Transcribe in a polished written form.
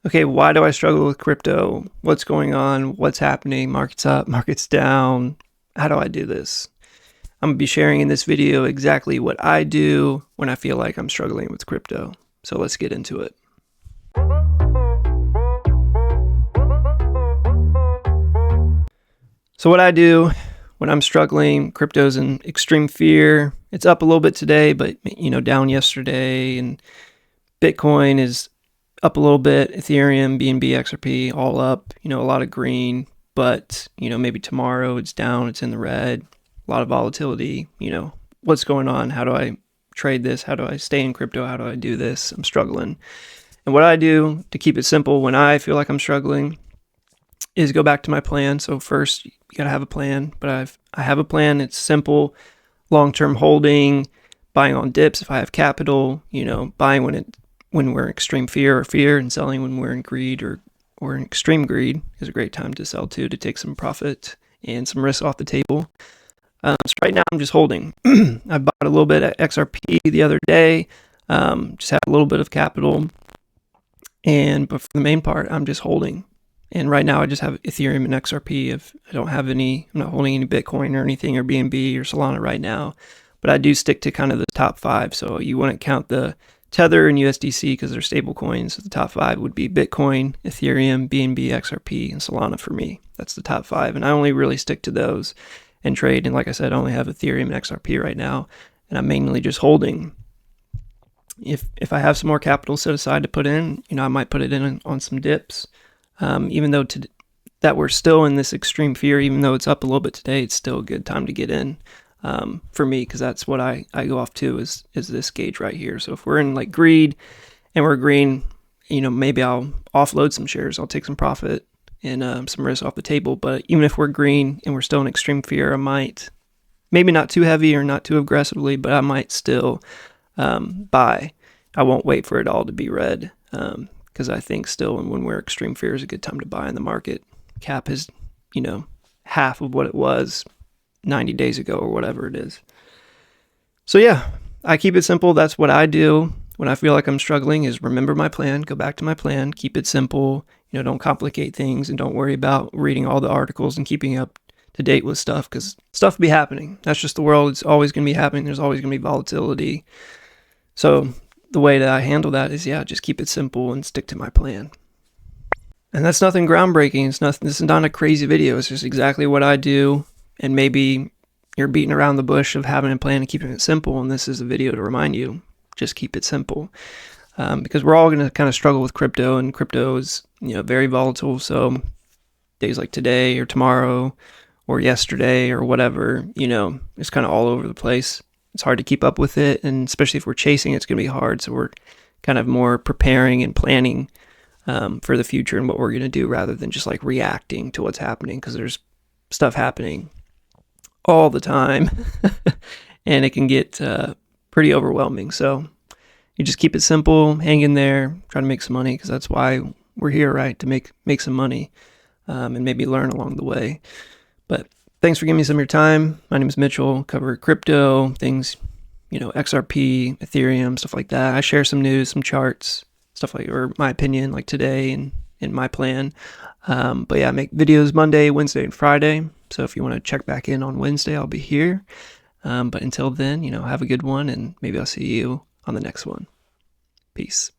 Okay, why do I struggle with crypto? What's going on? What's happening? Market's up, market's down. How do I do this? I'm gonna be sharing in this video exactly what I do when I feel like I'm struggling with crypto. So let's get into it. So what I do when I'm struggling, crypto's in extreme fear. It's up a little bit today, but down yesterday, and Bitcoin is up a little bit, Ethereum, BNB, XRP, all up, a lot of green, but, maybe tomorrow it's down, it's in the red, a lot of volatility, what's going on? How do I trade this? How do I stay in crypto? How do I do this? I'm struggling. And what I do to keep it simple when I feel like I'm struggling is go back to my plan. So first, you gotta have a plan, but I have a plan. It's simple, long-term holding, buying on dips if I have capital, buying when we're in extreme fear, and selling when we're in greed or in extreme greed is a great time to sell too, to take some profit and some risk off the table. So right now I'm just holding. I bought a little bit at XRP the other day, just had a little bit of capital, but for the main part, I'm just holding. And right now I just have Ethereum and XRP. If I don't have I'm not holding any Bitcoin or anything or BNB or Solana right now, but I do stick to kind of the top 5. So you wouldn't count the Tether and USDC because they're stable coins. So the top 5 would be Bitcoin, Ethereum, BNB, XRP, and Solana for me. That's the top 5. And I only really stick to those and trade. And like I said, I only have Ethereum and XRP right now. And I'm mainly just holding. If I have some more capital set aside to put in, I might put it in on some dips. Even though that we're still in this extreme fear, even though it's up a little bit today, it's still a good time to get in for me, because that's what I go off to is this gauge right here. So if we're in like greed and we're green, maybe I'll offload some shares. I'll take some profit and some risk off the table. But even if we're green and we're still in extreme fear, I might, maybe not too heavy or not too aggressively, but I might still buy. I won't wait for it all to be red. Because I think still when we're extreme fear is a good time to buy in the market. Cap is, half of what it was 90 days ago or whatever it is. So yeah, I keep it simple. That's what I do when I feel like I'm struggling, is remember my plan, go back to my plan, keep it simple, don't complicate things, and don't worry about reading all the articles and keeping up to date with stuff, because stuff will be happening. That's just the world. It's always going to be happening. There's always going to be volatility. So the way that I handle that is, just keep it simple and stick to my plan. And that's nothing groundbreaking. This is not a crazy video. It's just exactly what I do. And maybe you're beating around the bush of having a plan and keeping it simple. And this is a video to remind you, just keep it simple. Because we're all going to kind of struggle with crypto, and crypto is, very volatile. So days like today or tomorrow or yesterday or whatever, it's kind of all over the place. It's hard to keep up with it, and especially if we're chasing, it's going to be hard. So we're kind of more preparing and planning for the future and what we're going to do, rather than just like reacting to what's happening, because there's stuff happening all the time and it can get pretty overwhelming. So you just keep it simple, hang in there, try to make some money, because that's why we're here, right? To make some money and maybe learn along the way. But thanks for giving me some of your time. My name is Mitchell. Cover crypto things, XRP, Ethereum, stuff like that. I share some news, some charts, stuff like, or my opinion, like today and my plan. But yeah, I make videos Monday, Wednesday, and Friday. So if you want to check back in on Wednesday, I'll be here. But until then, have a good one, and maybe I'll see you on the next one. Peace.